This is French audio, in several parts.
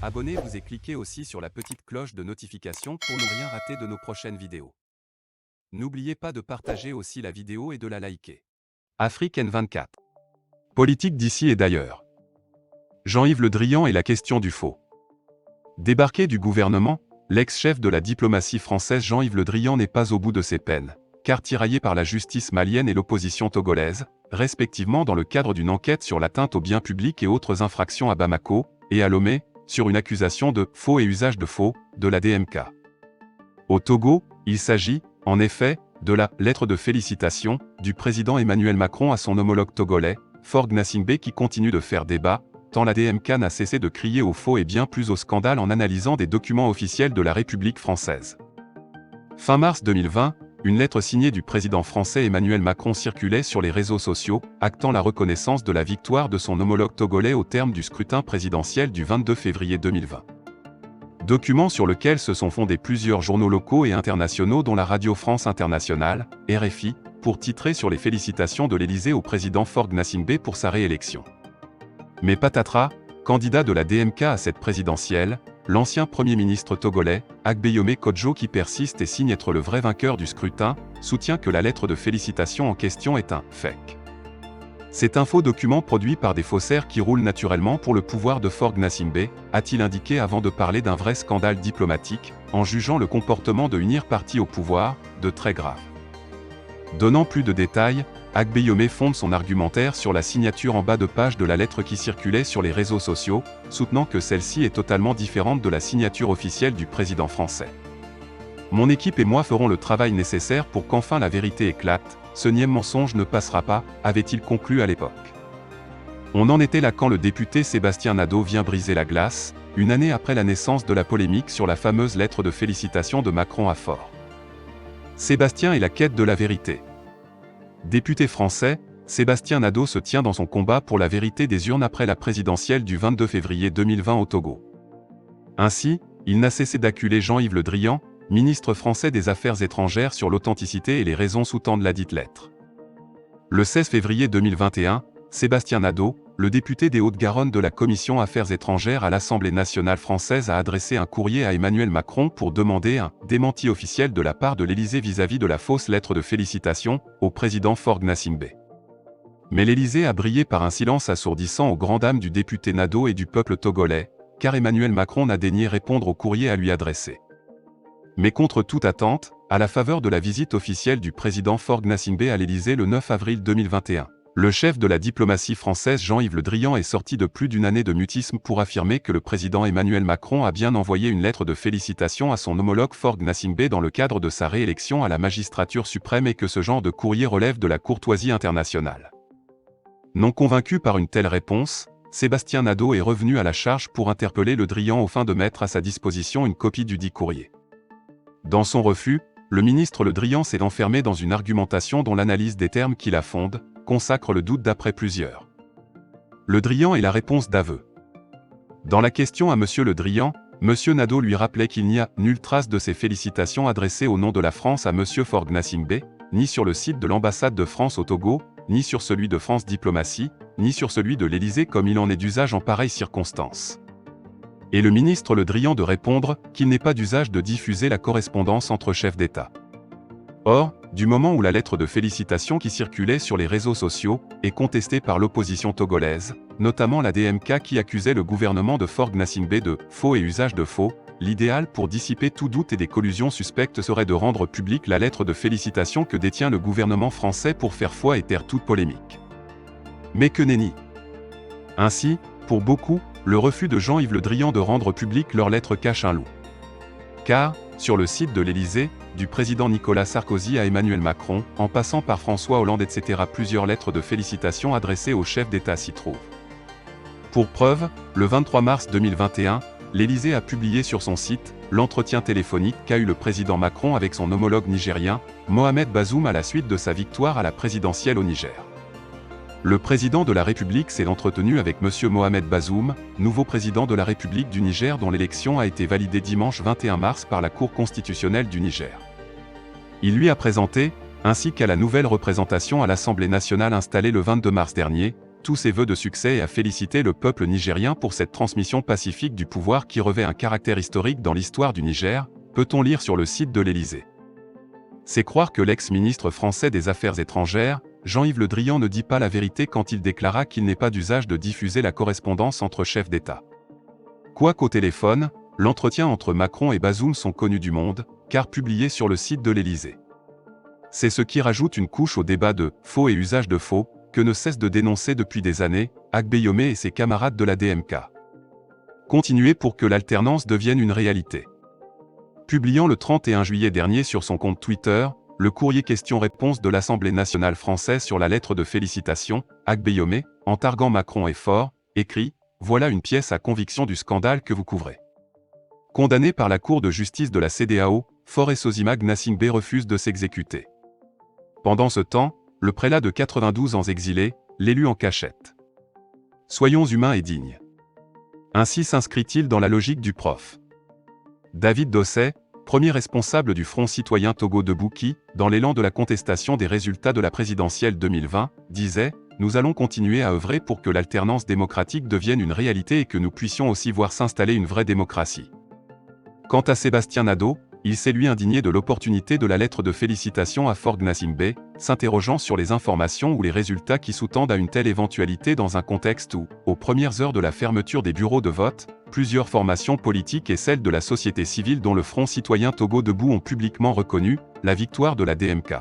Abonnez-vous et cliquez aussi sur la petite cloche de notification pour ne rien rater de nos prochaines vidéos. N'oubliez pas de partager aussi la vidéo et de la liker. Afrique N24. Politique d'ici et d'ailleurs. Jean-Yves Le Drian et la question du faux. Débarqué du gouvernement, l'ex-chef de la diplomatie française Jean-Yves Le Drian n'est pas au bout de ses peines, car tiraillé par la justice malienne et l'opposition togolaise, respectivement dans le cadre d'une enquête sur l'atteinte aux biens publics et autres infractions à Bamako, et à Lomé, sur une accusation de « faux et usage de faux » de la DMK. Au Togo, il s'agit, en effet, de la « lettre de félicitations » du président Emmanuel Macron à son homologue togolais, Faure Gnassingbé qui continue de faire débat, tant la DMK n'a cessé de crier au faux et bien plus au scandale en analysant des documents officiels de la République française. Fin mars 2020, une lettre signée du président français Emmanuel Macron circulait sur les réseaux sociaux, actant la reconnaissance de la victoire de son homologue togolais au terme du scrutin présidentiel du 22 février 2020. Document sur lequel se sont fondés plusieurs journaux locaux et internationaux dont la Radio France Internationale, RFI, pour titrer sur les félicitations de l'Élysée au président Faure Gnassingbé pour sa réélection. Mais patatras, candidat de la DMK à cette présidentielle, l'ancien Premier ministre togolais, Agbeyome Kodjo qui persiste et signe être le vrai vainqueur du scrutin, soutient que la lettre de félicitations en question est un « fake ». C'est un faux document produit par des faussaires qui roulent naturellement pour le pouvoir de Faure Gnassingbé, a-t-il indiqué avant de parler d'un vrai scandale diplomatique, en jugeant le comportement de Unir Party au pouvoir, de très grave. Donnant plus de détails, Agbeyome fonde son argumentaire sur la signature en bas de page de la lettre qui circulait sur les réseaux sociaux, soutenant que celle-ci est totalement différente de la signature officielle du président français. Mon équipe et moi ferons le travail nécessaire pour qu'enfin la vérité éclate, ce niais mensonge ne passera pas, avait-il conclu à l'époque. On en était là quand le député Sébastien Nadeau vient briser la glace, une année après la naissance de la polémique sur la fameuse lettre de félicitations de Macron à Faure. Sébastien est la quête de la vérité. Député français, Sébastien Nadeau se tient dans son combat pour la vérité des urnes après la présidentielle du 22 février 2020 au Togo. Ainsi, il n'a cessé d'acculer Jean-Yves Le Drian, ministre français des Affaires étrangères sur l'authenticité et les raisons sous-tendent ladite lettre. Le 16 février 2021, Sébastien Nadeau, le député des Hauts-de-Garonne de la Commission Affaires étrangères à l'Assemblée nationale française a adressé un courrier à Emmanuel Macron pour demander un démenti officiel de la part de l'Élysée vis-à-vis de la fausse lettre de félicitations au président Faure Gnassingbé. Mais l'Élysée a brillé par un silence assourdissant aux grandes dames du député Nadeau et du peuple togolais, car Emmanuel Macron n'a daigné répondre au courrier à lui adresser. Mais contre toute attente, à la faveur de la visite officielle du président Faure Gnassingbé à l'Élysée le 9 avril 2021, le chef de la diplomatie française Jean-Yves Le Drian est sorti de plus d'une année de mutisme pour affirmer que le président Emmanuel Macron a bien envoyé une lettre de félicitations à son homologue Faure Gnassingbé dans le cadre de sa réélection à la magistrature suprême et que ce genre de courrier relève de la courtoisie internationale. Non convaincu par une telle réponse, Sébastien Nadeau est revenu à la charge pour interpeller Le Drian au fin de mettre à sa disposition une copie du dit courrier. Dans son refus, le ministre Le Drian s'est enfermé dans une argumentation dont l'analyse des termes qui la fondent consacre le doute d'après plusieurs. Le Drian est la réponse d'aveu. Dans la question à Monsieur Le Drian, Monsieur Nadeau lui rappelait qu'il n'y a nulle trace de ces félicitations adressées au nom de la France à Monsieur Faure Gnassingbé, ni sur le site de l'ambassade de France au Togo, ni sur celui de France Diplomatie, ni sur celui de l'Élysée comme il en est d'usage en pareilles circonstances. Et le ministre Le Drian de répondre qu'il n'est pas d'usage de diffuser la correspondance entre chefs d'État. Or, du moment où la lettre de félicitations qui circulait sur les réseaux sociaux est contestée par l'opposition togolaise, notamment la DMK qui accusait le gouvernement de Faure Gnassingbé de « faux et usage de faux », l'idéal pour dissiper tout doute et des collusions suspectes serait de rendre publique la lettre de félicitations que détient le gouvernement français pour faire foi et taire toute polémique. Mais que nenni! Ainsi, pour beaucoup, le refus de Jean-Yves Le Drian de rendre publique leur lettre cache un loup. Car, sur le site de l'Élysée, du président Nicolas Sarkozy à Emmanuel Macron, en passant par François Hollande etc. plusieurs lettres de félicitations adressées aux chefs d'État s'y trouvent. Pour preuve, le 23 mars 2021, l'Élysée a publié sur son site l'entretien téléphonique qu'a eu le président Macron avec son homologue nigérien, Mohamed Bazoum à la suite de sa victoire à la présidentielle au Niger. Le président de la République s'est entretenu avec M. Mohamed Bazoum, nouveau président de la République du Niger dont l'élection a été validée dimanche 21 mars par la Cour constitutionnelle du Niger. Il lui a présenté, ainsi qu'à la nouvelle représentation à l'Assemblée nationale installée le 22 mars dernier, tous ses vœux de succès et a félicité le peuple nigérien pour cette transmission pacifique du pouvoir qui revêt un caractère historique dans l'histoire du Niger, peut-on lire sur le site de l'Élysée. C'est croire que l'ex-ministre français des Affaires étrangères, Jean-Yves Le Drian ne dit pas la vérité quand il déclara qu'il n'est pas d'usage de diffuser la correspondance entre chefs d'État. Quoiqu'au téléphone, l'entretien entre Macron et Bazoum sont connus du monde, car publiés sur le site de l'Élysée. C'est ce qui rajoute une couche au débat de « faux et usage de faux » que ne cesse de dénoncer depuis des années, Agbeyome et ses camarades de la DMK. Continuez pour que l'alternance devienne une réalité. Publiant le 31 juillet dernier sur son compte Twitter, le courrier questions-réponses de l'Assemblée nationale française sur la lettre de félicitations, Agbeyome, en targuant Macron et Faure, écrit « Voilà une pièce à conviction du scandale que vous couvrez ». Condamné par la Cour de justice de la CEDEAO, Faure et Sozima Gnassingbé refusent de s'exécuter. Pendant ce temps, le prélat de 92 ans exilé, l'élu en cachette. Soyons humains et dignes. Ainsi s'inscrit-il dans la logique du prof. David Dosset, premier responsable du Front citoyen Togo Debout qui, dans l'élan de la contestation des résultats de la présidentielle 2020, disait « Nous allons continuer à œuvrer pour que l'alternance démocratique devienne une réalité et que nous puissions aussi voir s'installer une vraie démocratie ». Quant à Sébastien Nadeau, il s'est lui indigné de l'opportunité de la lettre de félicitations à Faure Gnassingbé, s'interrogeant sur les informations ou les résultats qui sous-tendent à une telle éventualité dans un contexte où, aux premières heures de la fermeture des bureaux de vote, plusieurs formations politiques et celles de la société civile dont le Front citoyen Togo Debout ont publiquement reconnu la victoire de la DMK.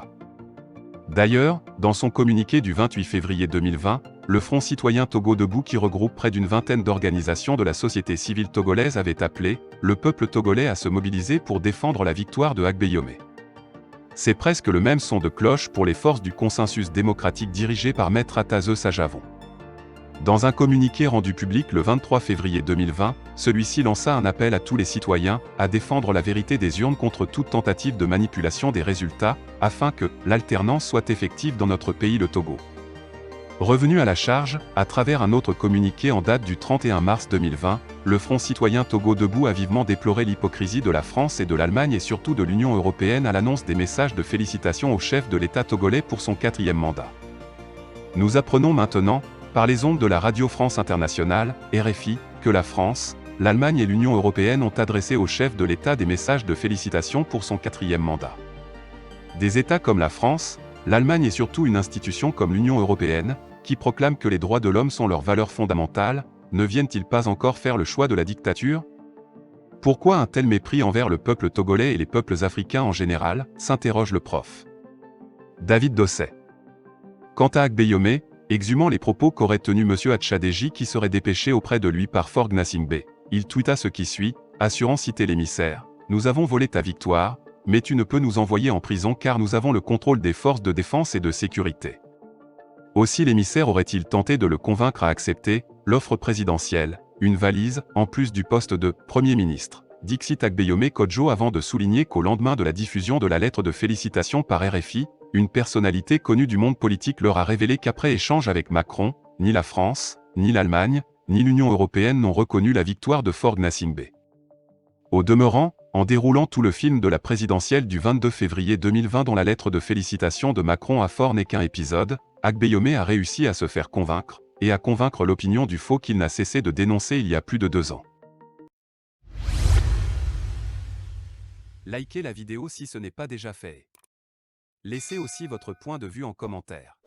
D'ailleurs, dans son communiqué du 28 février 2020, le Front citoyen Togo Debout qui regroupe près d'une vingtaine d'organisations de la société civile togolaise avait appelé le peuple togolais à se mobiliser pour défendre la victoire de Agbeyome. C'est presque le même son de cloche pour les forces du consensus démocratique dirigées par Maître Ataze Sajavon. Dans un communiqué rendu public le 23 février 2020, celui-ci lança un appel à tous les citoyens à défendre la vérité des urnes contre toute tentative de manipulation des résultats, afin que l'alternance soit effective dans notre pays le Togo. Revenu à la charge, à travers un autre communiqué en date du 31 mars 2020, le Front citoyen Togo Debout a vivement déploré l'hypocrisie de la France et de l'Allemagne et surtout de l'Union européenne à l'annonce des messages de félicitations au chef de l'État togolais pour son 4e mandat. Nous apprenons maintenant, par les ondes de la Radio France Internationale, RFI, que la France, l'Allemagne et l'Union européenne ont adressé au chef de l'État des messages de félicitations pour son 4e mandat. Des États comme la France, l'Allemagne et surtout une institution comme l'Union européenne, qui proclament que les droits de l'homme sont leurs valeurs fondamentales, ne viennent-ils pas encore faire le choix de la dictature? Pourquoi un tel mépris envers le peuple togolais et les peuples africains en général, s'interroge le prof. David Dosset. Quant à Agbeyome, exhumant les propos qu'aurait tenus M. Atchadeji qui serait dépêché auprès de lui par Faure Gnassingbé, il tweeta ce qui suit, assurant citer l'émissaire « Nous avons volé ta victoire, mais tu ne peux nous envoyer en prison car nous avons le contrôle des forces de défense et de sécurité. » Aussi l'émissaire aurait-il tenté de le convaincre à accepter l'offre présidentielle, une valise, en plus du poste de Premier ministre. Dixit Agbeyome Kodjo avant de souligner qu'au lendemain de la diffusion de la lettre de félicitations par RFI, une personnalité connue du monde politique leur a révélé qu'après échange avec Macron, ni la France, ni l'Allemagne, ni l'Union européenne n'ont reconnu la victoire de Faure Gnassingbé. Au demeurant, en déroulant tout le film de la présidentielle du 22 février 2020 dont la lettre de félicitations de Macron à Faure n'est qu'un épisode, Agbeyome a réussi à se faire convaincre, et à convaincre l'opinion du faux qu'il n'a cessé de dénoncer il y a plus de 2 ans. Likez la vidéo si ce n'est pas déjà fait. Laissez aussi votre point de vue en commentaire.